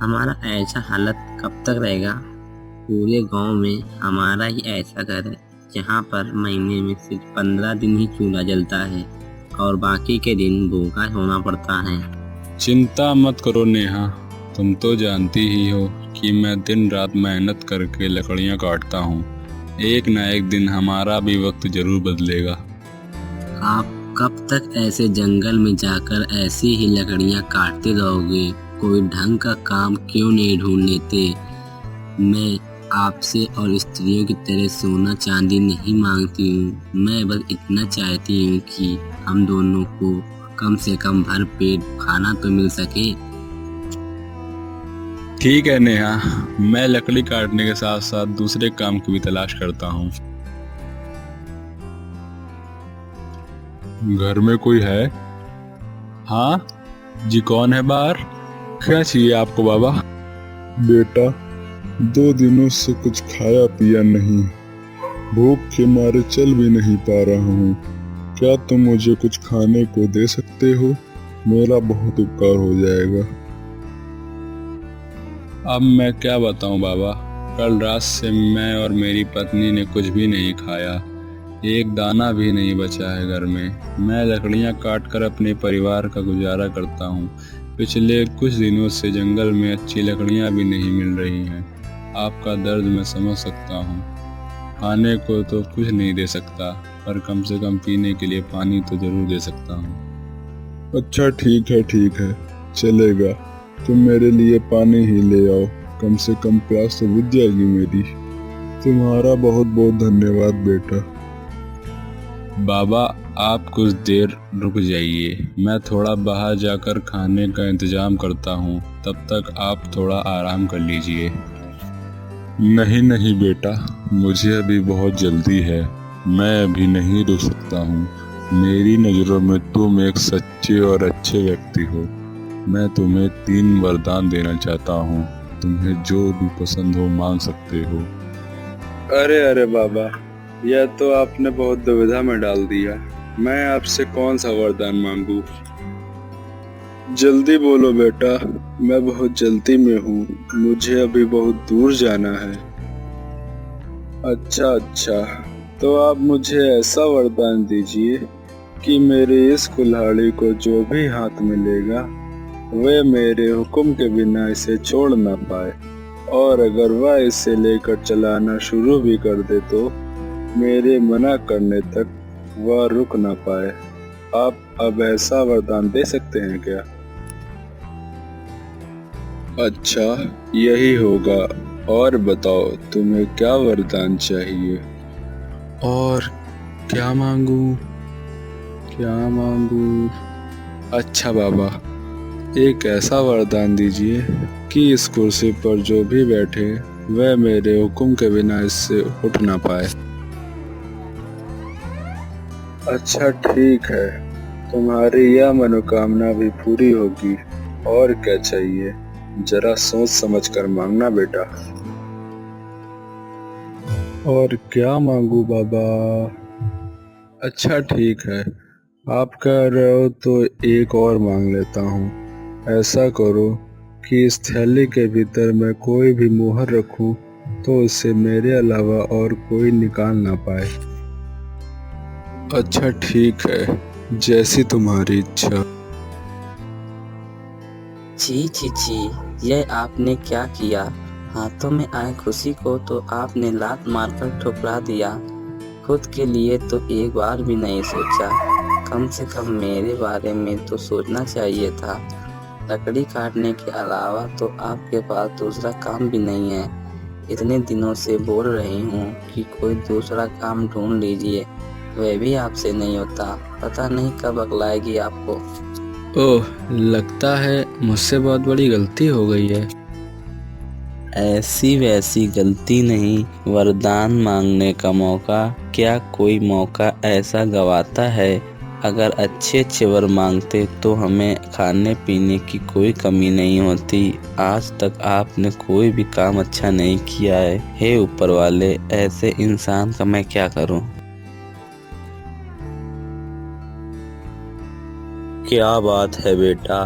हमारा ऐसा हालत कब तक रहेगा? पूरे गांव में हमारा ही ऐसा घर है जहाँ पर महीने में सिर्फ 15 दिन ही चूल्हा जलता है और बाकी के दिन भूखा होना पड़ता है। चिंता मत करो नेहा, तुम तो जानती ही हो कि मैं दिन रात मेहनत करके लकड़ियाँ काटता हूँ। एक ना एक दिन हमारा भी वक्त जरूर बदलेगा। आप कब तक ऐसे जंगल में जाकर ऐसी ही लकड़ियाँ काटते रहोगे? कोई ढंग का काम क्यों नहीं ढूंढ लेते? मैं आपसे और स्त्रियों की तरह सोना चांदी नहीं मांगती हूँ। मैं बस इतना चाहती हूँ कि हम दोनों को कम से कम भर पेट खाना तो मिल सके। ठीक है नेहा, मैं लकड़ी काटने के साथ साथ दूसरे काम की भी तलाश करता हूँ। घर में कोई है? हाँ जी, कौन है बाहर? क्या चाहिए आपको बाबा? बेटा, 2 दिनों से कुछ खाया पिया नहीं, भूख के मारे चल भी नहीं पा रहा हूँ। क्या तुम मुझे कुछ खाने को दे सकते हो? मेरा बहुत उपकार हो जाएगा। अब मैं क्या बताऊं बाबा, कल रात से मैं और मेरी पत्नी ने कुछ भी नहीं खाया, एक दाना भी नहीं बचा है घर में। मैं लकड़ियां काट कर अपने परिवार का गुजारा करता हूँ। पिछले कुछ दिनों से जंगल में अच्छी लकड़ियां भी नहीं मिल रही हैं। आपका दर्द मैं समझ सकता हूँ। खाने को तो कुछ नहीं दे सकता, पर कम से कम पीने के लिए पानी तो जरूर दे सकता हूँ। अच्छा ठीक है, चलेगा। तुम मेरे लिए पानी ही ले आओ, कम से कम प्यास तो बुझ जाएगी मेरी। तुम्हारा बहुत बहुत धन्यवाद बेटा। बाबा, आप कुछ देर रुक जाइए, मैं थोड़ा बाहर जाकर खाने का इंतजाम करता हूँ। तब तक आप थोड़ा आराम कर लीजिए। नहीं बेटा, मुझे अभी बहुत जल्दी है, मैं अभी नहीं रुक सकता हूँ। मेरी नज़रों में तुम एक सच्चे और अच्छे व्यक्ति हो। मैं तुम्हें 3 वरदान देना चाहता हूँ। तुम्हें जो भी पसंद हो मांग सकते हो। अरे बाबा, यह तो आपने बहुत दुविधा में डाल दिया। मैं आपसे कौन सा वरदान मांगू? जल्दी बोलो बेटा, मैं बहुत जल्दी में हूँ, मुझे अभी बहुत दूर जाना है। अच्छा, तो आप मुझे ऐसा वरदान दीजिए कि मेरी इस कुल्हाड़ी को जो भी हाथ में लेगा वह मेरे हुक्म के बिना इसे छोड़ ना पाए, और अगर वह इसे लेकर चलाना शुरू भी कर दे तो मेरे मना करने तक वह रुक ना पाए। आप अब ऐसा वरदान दे सकते हैं क्या? अच्छा, यही होगा। और बताओ, तुम्हें क्या वरदान चाहिए? और क्या मांगू? अच्छा बाबा, एक ऐसा वरदान दीजिए कि इस कुर्सी पर जो भी बैठे वह मेरे हुक्म के बिना इससे उठ ना पाए। अच्छा ठीक है, तुम्हारी यह मनोकामना भी पूरी होगी। और क्या चाहिए? जरा सोच समझ कर मांगना बेटा। और क्या मांगू बाबा? अच्छा ठीक है, आप कह रहे हो तो एक और मांग लेता हूँ। ऐसा करो कि इस थैली के भीतर मैं कोई भी मोहर रखूं तो उसे मेरे अलावा और कोई निकाल ना पाए। अच्छा ठीक है, जैसी तुम्हारी इच्छा। छी, यह आपने क्या किया? हाथों में आए खुशी को तो आपने लात मारकर ठुकरा दिया। खुद के लिए तो एक बार भी नहीं सोचा। कम से कम मेरे बारे में तो सोचना चाहिए था। लकड़ी काटने के अलावा तो आपके पास दूसरा काम भी नहीं है। इतने दिनों से बोल रही हूँ कि कोई दूसरा काम ढूंढ लीजिए, वह भी आपसे नहीं होता। पता नहीं कब अगलाएगी आपको। ओह, लगता है मुझसे बहुत बड़ी गलती हो गई है। ऐसी वैसी गलती नहीं, वरदान मांगने का मौका क्या कोई मौका ऐसा गवाता है? अगर अच्छे वर मांगते तो हमें खाने पीने की कोई कमी नहीं होती। आज तक आपने कोई भी काम अच्छा नहीं किया है। हे ऊपर वाले, ऐसे इंसान का मैं क्या करूं? क्या बात है बेटा,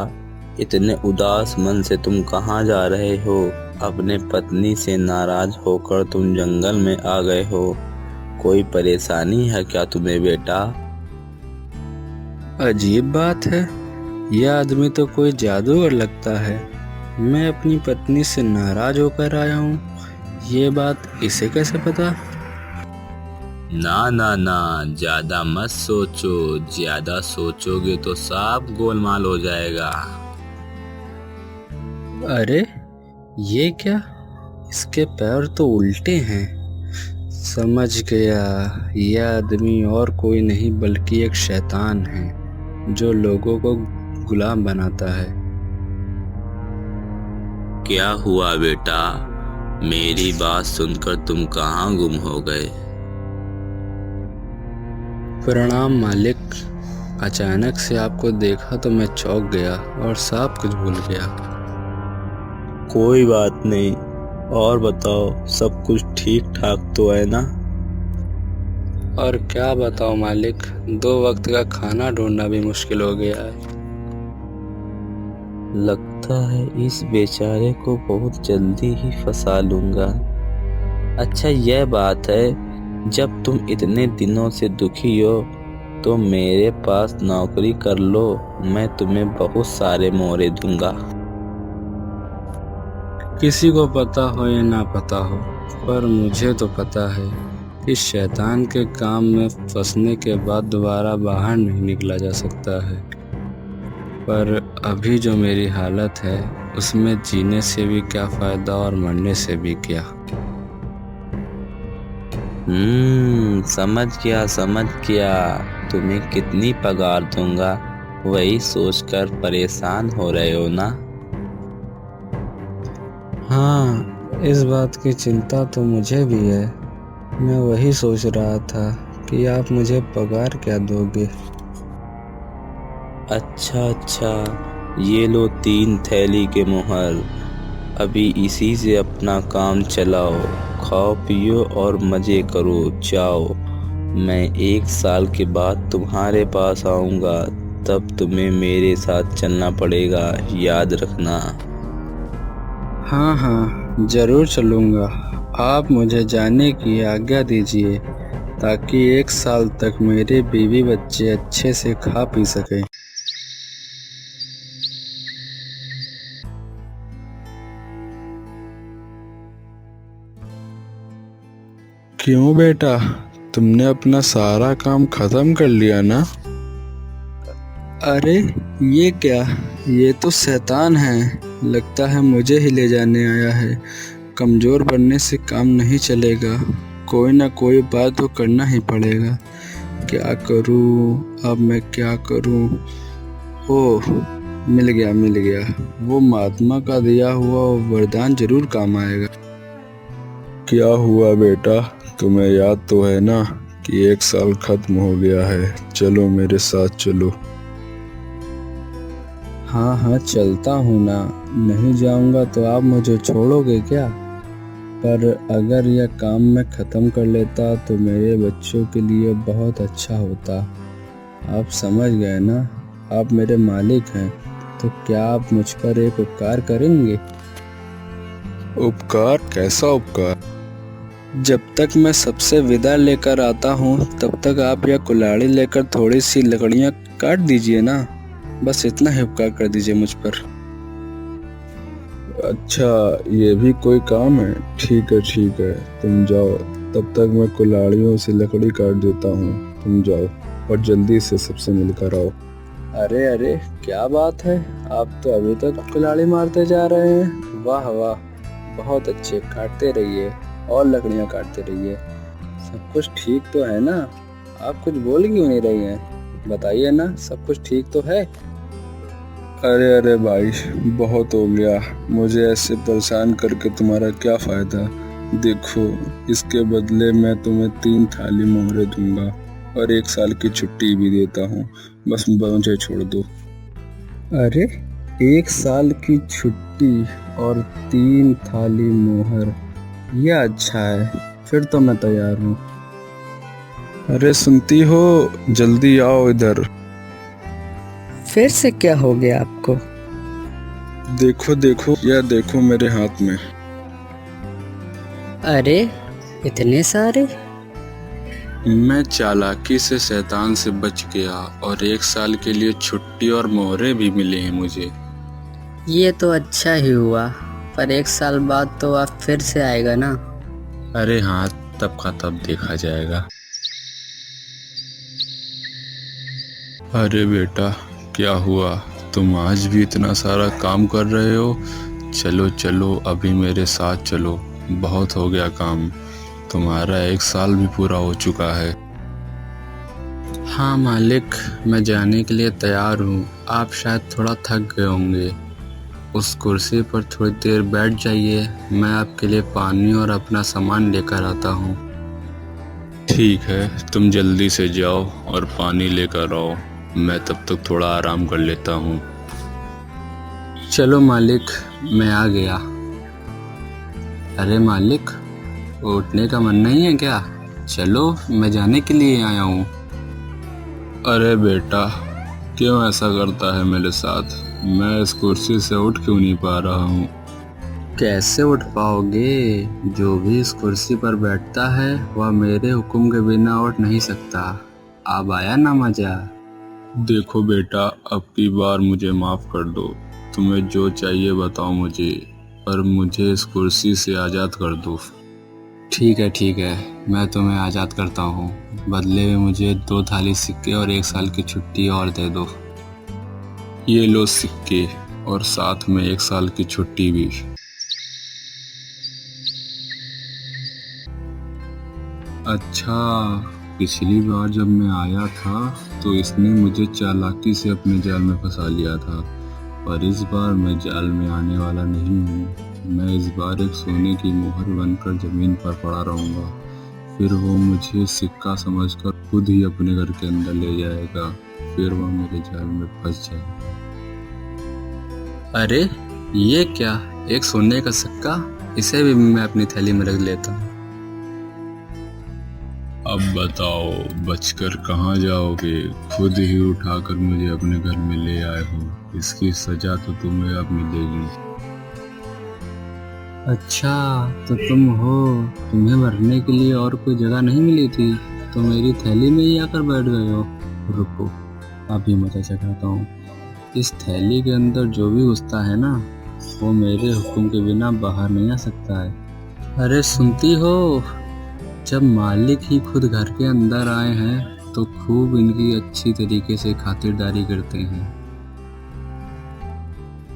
इतने उदास मन से तुम कहाँ जा रहे हो? अपने पत्नी से नाराज होकर तुम जंगल में आ गए हो। कोई परेशानी है क्या तुम्हें बेटा? अजीब बात है, यह आदमी तो कोई जादूगर लगता है। मैं अपनी पत्नी से नाराज होकर आया हूँ, ये बात इसे कैसे पता? ना ना ना, ज्यादा मत सोचो। ज्यादा सोचोगे तो सब गोलमाल हो जाएगा। अरे ये क्या, इसके पैर तो उल्टे हैं। समझ गया, यह आदमी और कोई नहीं बल्कि एक शैतान है जो लोगों को गुलाम बनाता है। क्या हुआ बेटा? मेरी बात सुनकर तुम कहाँ गुम हो गए? प्रणाम मालिक, अचानक से आपको देखा तो मैं चौंक गया और सब कुछ भूल गया। कोई बात नहीं, और बताओ, सब कुछ ठीक ठाक तो है ना? और क्या बताओ मालिक, 2 वक्त का खाना ढूंढना भी मुश्किल हो गया है। लगता है इस बेचारे को बहुत जल्दी ही फंसा लूंगा। अच्छा यह बात है, जब तुम इतने दिनों से दुखी हो तो मेरे पास नौकरी कर लो। मैं तुम्हें बहुत सारे मोहरे दूंगा। किसी को पता हो या ना पता हो, पर मुझे तो पता है कि शैतान के काम में फंसने के बाद दोबारा बाहर नहीं निकला जा सकता है। पर अभी जो मेरी हालत है उसमें जीने से भी क्या फ़ायदा और मरने से भी क्या। समझ गया। तुम्हें कितनी पगार दूंगा वही सोचकर परेशान हो रहे हो ना? हाँ, इस बात की चिंता तो मुझे भी है। मैं वही सोच रहा था कि आप मुझे पगार क्या दोगे। अच्छा, ये लो 3 थैली के मोहर। अभी इसी से अपना काम चलाओ, खाओ पियो और मज़े करो। जाओ, मैं 1 साल के बाद तुम्हारे पास आऊँगा, तब तुम्हें मेरे साथ चलना पड़ेगा, याद रखना। हाँ, ज़रूर चलूँगा। आप मुझे जाने की आज्ञा दीजिए ताकि 1 साल तक मेरे बीवी बच्चे अच्छे से खा पी सकें। क्यों बेटा, तुमने अपना सारा काम खत्म कर लिया ना? अरे ये क्या, ये तो शैतान है। लगता है मुझे ही ले जाने आया है। कमज़ोर बनने से काम नहीं चलेगा, कोई ना कोई बात तो करना ही पड़ेगा। क्या करूं, अब मैं क्या करूं? ओह, मिल गया। वो महात्मा का दिया हुआ वरदान जरूर काम आएगा। क्या हुआ बेटा, तुम्हें याद तो है ना कि 1 साल खत्म हो गया है? चलो मेरे साथ चलो। हाँ, चलता हूँ ना। नहीं जाऊँगा तो आप मुझे छोड़ोगे क्या? पर अगर यह काम मैं ख़त्म कर लेता तो मेरे बच्चों के लिए बहुत अच्छा होता। आप समझ गए ना, आप मेरे मालिक हैं, तो क्या आप मुझ पर एक उपकार करेंगे? उपकार? कैसा उपकार? जब तक मैं सबसे विदा लेकर आता हूँ तब तक आप यह कुल्हाड़ी लेकर थोड़ी सी लकड़ियाँ काट दीजिए ना। बस इतना ही उपकार कर दीजिए मुझ पर। अच्छा, ये भी कोई काम है? ठीक है, तुम जाओ। तब तक मैं कुल्हाड़ियों से लकड़ी काट देता हूँ। तुम जाओ और जल्दी से सबसे मिलकर आओ। अरे क्या बात है, आप तो अभी तक कुल्हाड़ी मारते जा रहे हैं। वाह, बहुत अच्छे, काटते रहिए और लकड़ियाँ काटते रहिए। सब कुछ ठीक तो है ना? आप कुछ बोल क्यों नहीं रही हैं? बताइए ना, सब कुछ ठीक तो है? अरे भाई, बहुत हो गया। मुझे ऐसे परेशान करके तुम्हारा क्या फ़ायदा? देखो, इसके बदले मैं तुम्हें 3 थाली मोहरे दूंगा और 1 साल की छुट्टी भी देता हूँ। बस मुझे छोड़ दो। अरे 1 साल की छुट्टी और 3 थाली मोहर, यह अच्छा है। फिर तो मैं तैयार हूँ। अरे सुनती हो, जल्दी आओ इधर। फिर से क्या हो गया आपको? देखो देखो, यह देखो मेरे हाथ में। अरे इतने सारे? मैं चालाकी से शैतान से बच गया और 1 साल के लिए छुट्टी और मोहरे भी मिले हैं मुझे। ये तो अच्छा ही हुआ, पर 1 साल बाद तो आप फिर से आएगा ना? अरे हाँ, तब का तब देखा जाएगा। अरे बेटा, क्या हुआ? तुम आज भी इतना सारा काम कर रहे हो? चलो चलो, अभी मेरे साथ चलो, बहुत हो गया काम। तुम्हारा 1 साल भी पूरा हो चुका है। हाँ मालिक, मैं जाने के लिए तैयार हूँ। आप शायद थोड़ा थक गए होंगे। उस कुर्सी पर थोड़ी देर बैठ जाइए, मैं आपके लिए पानी और अपना सामान लेकर आता हूँ। ठीक है, तुम जल्दी से जाओ और पानी लेकर आओ। मैं तब तक थोड़ा आराम कर लेता हूँ। चलो मालिक, मैं आ गया। अरे मालिक, उठने का मन नहीं है क्या? चलो, मैं जाने के लिए आया हूँ। अरे बेटा, क्यों ऐसा करता है मेरे साथ? मैं इस कुर्सी से उठ क्यों नहीं पा रहा हूँ? कैसे उठ पाओगे? जो भी इस कुर्सी पर बैठता है वह मेरे हुक्म के बिना उठ नहीं सकता। अब आया ना मजा? देखो बेटा, अब की बार मुझे माफ़ कर दो। तुम्हें जो चाहिए बताओ मुझे, पर मुझे इस कुर्सी से आज़ाद कर दो। ठीक है, मैं तुम्हें आज़ाद करता हूँ। बदले में मुझे 2 थाली सिक्के और 1 साल की छुट्टी और दे दो। ये लो सिक्के और साथ में 1 साल की छुट्टी भी। अच्छा, पिछली बार जब मैं आया था तो इसने मुझे चालाकी से अपने जाल में फंसा लिया था, पर इस बार मैं जाल में आने वाला नहीं हूँ। मैं इस बार एक सोने की मोहर बनकर ज़मीन पर पड़ा रहूँगा, फिर वो मुझे सिक्का समझकर खुद ही अपने घर के अंदर ले जाएगा, फिर वो मेरे जाल में फंस जाएगा। अरे ये क्या, एक सोने का सिक्का? इसे भी मैं अपनी थैली में रख लेता हूँ। अब बताओ, बचकर कहाँ जाओगे? खुद ही उठाकर मुझे अपने घर में ले आए हो। इसकी सजा तो तुम्हें अब मिलेगी। अच्छा, तो तुम हो। तुम्हें मरने के लिए और कोई जगह नहीं मिली थी तो मेरी थैली में ही आकर बैठ गए हो। रुको, अभी मैं चखाता हूँ। इस थैली के अंदर जो भी घुसता है ना, वो मेरे हुक्म के बिना बाहर नहीं आ सकता है। अरे सुनती हो, जब मालिक ही खुद घर के अंदर आए हैं तो खूब इनकी अच्छी तरीके से खातिरदारी करते हैं।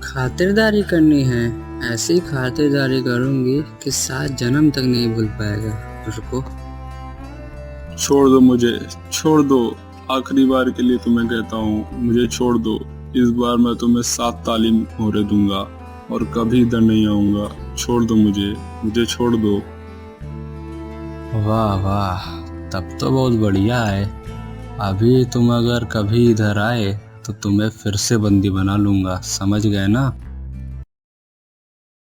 खातिरदारी करनी है? ऐसी खातिरदारी करूंगी कि 7 जन्म तक नहीं भूल पाएगा। रुको, छोड़ दो मुझे, छोड़ दो। आखिरी बार के लिए तुम्हें कहता हूँ, मुझे छोड़ दो। इस बार मैं तुम्हें 7 तालीम मोहरे दूंगा और कभी इधर नहीं आऊँगा। छोड़ दो मुझे छोड़ दो। वाह वाह, तब तो बहुत बढ़िया है। अभी तुम अगर कभी इधर आए तो तुम्हें फिर से बंदी बना लूँगा, समझ गए ना?